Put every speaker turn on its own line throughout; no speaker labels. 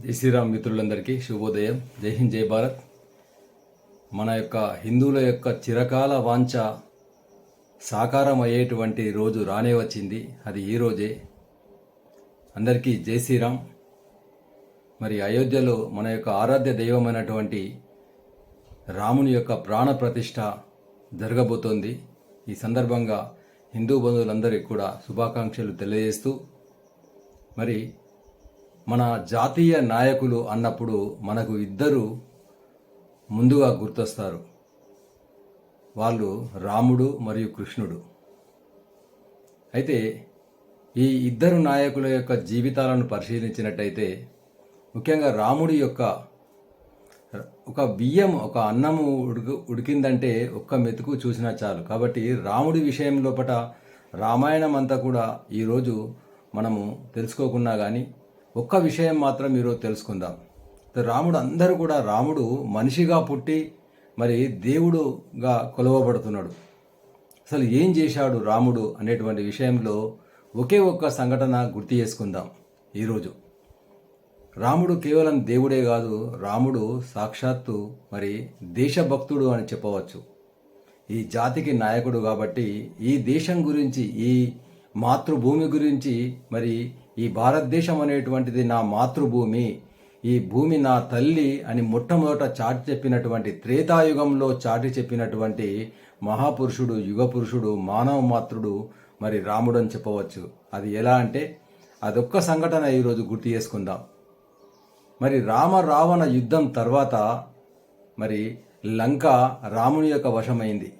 జై శ్రీరామ్ మిత్రులందరికీ శుభోదయం. జై హింద్, జై భారత్. మన యొక్క హిందువుల యొక్క చిరకాల వాంఛ సాకారం అయ్యేటువంటి రోజు రానే వచ్చింది. అది ఈ రోజే. అందరికీ జై శ్రీరామ్. మరి అయోధ్యలో మన యొక్క ఆరాధ్య దైవమైనటువంటి రాముని యొక్క ప్రాణ ప్రతిష్ఠ జరగబోతోంది. ఈ సందర్భంగా హిందూ బంధువులందరికీ కూడా శుభాకాంక్షలు తెలియజేస్తూ, మరి మన జాతీయ నాయకులు అన్నప్పుడు మనకు ఇద్దరు ముందుగా గుర్తొస్తారు. వాళ్ళు రాముడు మరియు కృష్ణుడు. అయితే ఈ ఇద్దరు నాయకుల యొక్క జీవితాలను పరిశీలించినట్టయితే, ముఖ్యంగా రాముడి యొక్క ఒక బియ్యం, ఒక అన్నము ఉడికిందంటే ఒక్క మెతుకు చూసినా చాలు. కాబట్టి రాముడి విషయం లోపల రామాయణం అంతా కూడా ఈరోజు మనము తెలుసుకోకున్నా కానీ ఒక్క విషయం మాత్రం ఈరోజు తెలుసుకుందాం. రాముడు, అందరూ కూడా రాముడు మనిషిగా పుట్టి మరి దేవుడుగా కొలవబడుతున్నాడు. అసలు ఏం చేశాడు రాముడు అనేటువంటి విషయంలో ఒకే ఒక్క సంఘటన గుర్తు చేసుకుందాం ఈరోజు. రాముడు కేవలం దేవుడే కాదు, రాముడు సాక్షాత్తు మరి దేశభక్తుడు అని చెప్పవచ్చు. ఈ జాతికి నాయకుడు కాబట్టి ఈ దేశం గురించి, ఈ మాతృభూమి గురించి, మరి ఈ భారతదేశం అనేటువంటిది నా మాతృభూమి, ఈ భూమి నా తల్లి అని మొట్టమొదట చాటి చెప్పినటువంటి, త్రేతాయుగంలో చాటి చెప్పినటువంటి మహాపురుషుడు, యుగ పురుషుడు, మానవ మాతృడు మరి రాముడు అని చెప్పవచ్చు. అది ఎలా అంటే అదొక్క సంఘటన ఈరోజు గుర్తు చేసుకుందాం. మరి రామ రావణ యుద్ధం తర్వాత మరి లంక రాముని యొక్క వశమైంది.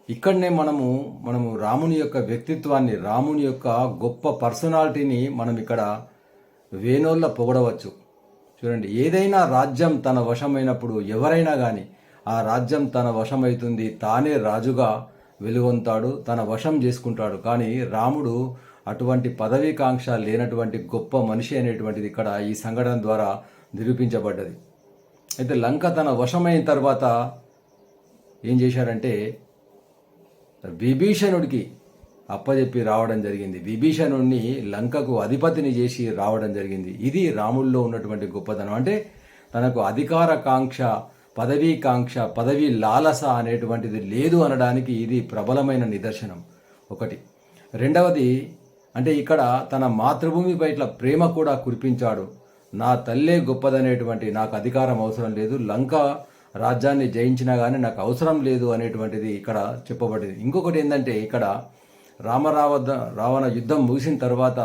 ఇక్కడనే మనము రాముని యొక్క వ్యక్తిత్వాన్ని, రాముని యొక్క గొప్ప పర్సనాలిటీని మనం ఇక్కడ వేనోళ్ళ పొగడవచ్చు. చూడండి, ఏదైనా రాజ్యం తన వశమైనప్పుడు ఎవరైనా కానీ ఆ రాజ్యం తన వశమవుతుంది, తానే రాజుగా వెలుగొంతాడు, తన వశం చేసుకుంటాడు. కానీ రాముడు అటువంటి పదవీకాంక్ష లేనటువంటి గొప్ప మనిషి అనేటువంటిది ఇక్కడ ఈ సంఘటన ద్వారా నిరూపించబడ్డది. అయితే లంక తన వశమైన తర్వాత ఏం చేశారంటే విభీషణుడికి అప్పచెప్పి రావడం జరిగింది. విభీషణుడిని లంకకు అధిపతిని చేసి రావడం జరిగింది. ఇది రాముల్లో ఉన్నటువంటి గొప్పతనం. అంటే తనకు అధికార కాంక్ష, పదవీ కాంక్ష, పదవీ లాలస అనేటువంటిది లేదు అనడానికి ఇది ప్రబలమైన నిదర్శనం ఒకటి. రెండవది అంటే ఇక్కడ తన మాతృభూమి పట్ల ప్రేమ కూడా కురిపించాడు. నా తల్లే గొప్పదనేటువంటి, నాకు అధికారం అవసరం లేదు, లంక రాజ్యాన్ని జయించినా కానీ నాకు అవసరం లేదు అనేటువంటిది ఇక్కడ చెప్పబడింది. ఇంకొకటి ఏంటంటే ఇక్కడ రావణ యుద్ధం ముగిసిన తర్వాత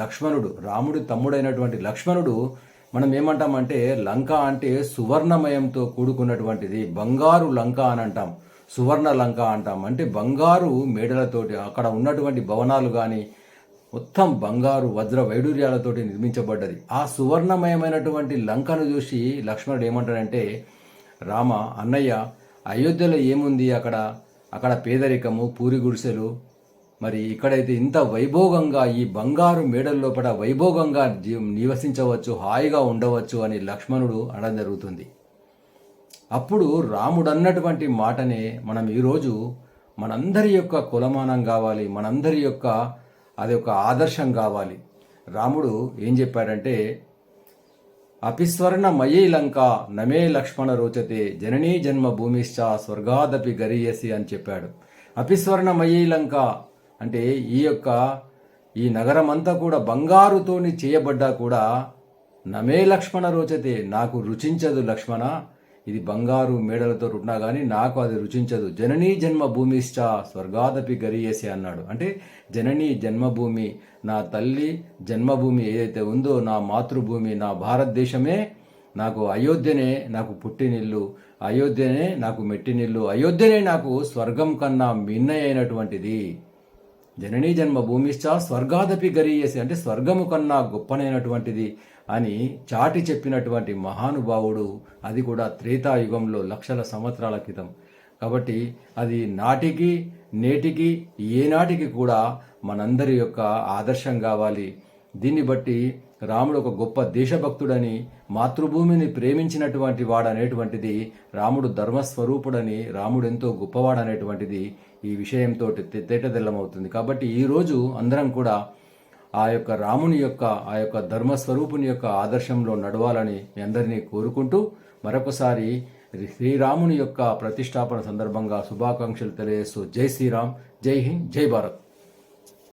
లక్ష్మణుడు, రాముడి తమ్ముడైనటువంటి లక్ష్మణుడు, మనం ఏమంటామంటే లంక అంటే సువర్ణమయంతో కూడుకున్నటువంటిది, బంగారు లంక అని అంటాం, సువర్ణ లంక అంటాం. అంటే బంగారు మేడలతోటి అక్కడ ఉన్నటువంటి భవనాలు కానీ మొత్తం బంగారు వజ్ర వైడూర్యాలతోటి నిర్మించబడ్డది. ఆ సువర్ణమయమైనటువంటి లంకను చూసి లక్ష్మణుడు ఏమంటాడంటే, రామ అన్నయ్య, అయోధ్యలో ఏముంది, అక్కడ పేదరికము, పూరి గుడిసెలు, మరి ఇక్కడైతే ఇంత వైభోగంగా ఈ బంగారు మేడల లోపల వైభోగంగా నివసించవచ్చు, హాయిగా ఉండవచ్చు అని లక్ష్మణుడు అనడం జరుగుతుంది. అప్పుడు రాముడు అన్నటువంటి మాటనే మనం ఈరోజు మనందరి యొక్క కులమానం కావాలి, మనందరి యొక్క అది ఒక ఆదర్శం కావాలి. రాముడు ఏం చెప్పాడంటే, అపిస్వర్ణ మయీ లంక నమే లక్ష్మణ రోచతే జననీ జన్మ భూమిశ్చ స్వర్గాదపి గరీయసి అని చెప్పాడు. అపిస్వర్ణమయీ లంక అంటే ఈ నగరం అంతా కూడా బంగారుతోని చేయబడ్డా కూడా నమే లక్ష్మణ రోచతే, నాకు రుచించదు లక్ష్మణ, ఇది బంగారు మేడలతో ఉన్నా కానీ నాకు అది రుచించదు. జననీ జన్మ భూమిశ్చ స్వర్గాదపి గరీయసి అన్నాడు. అంటే జననీ జన్మభూమి, నా తల్లి జన్మభూమి ఏదైతే ఉందో, నా మాతృభూమి, నా భారతదేశమే నాకు అయోధ్యనే నాకు పుట్టినిల్లు, అయోధ్యనే నాకు మెట్టినిల్లు, అయోధ్యనే నాకు స్వర్గం కన్నా మిన్నయైనటువంటిది. జననీ జన్మ భూమిశ్చ స్వర్గాదపి గరీయసి అంటే స్వర్గము కన్నా గొప్పనైనటువంటిది అని చాటి చెప్పినటువంటి మహానుభావుడు, అది కూడా త్రేతాయుగంలో లక్షల సంవత్సరాల క్రితం. కాబట్టి అది నాటికి నేటికి ఏనాటికి కూడా మనందరి యొక్క ఆదర్శం కావాలి. దీన్ని బట్టి రాముడు ఒక గొప్ప దేశభక్తుడని, మాతృభూమిని ప్రేమించినటువంటి వాడనేటువంటిది, రాముడు ధర్మస్వరూపుడని, రాముడు ఎంతో గొప్పవాడనేటువంటిది ఈ విషయంతో తేటతెల్లమవుతుంది. కాబట్టి ఈరోజు అందరం కూడా ఆ యొక్క రాముని యొక్క ఆ యొక్క ధర్మస్వరూపుని యొక్క ఆదర్శంలో నడవాలని మీ అందరినీ కోరుకుంటూ మరొకసారి శ్రీరాముని యొక్క ప్రతిష్టాపన సందర్భంగా శుభాకాంక్షలు తెలియజేస్తూ జై శ్రీరామ్, జై హింద్, జై భారత్.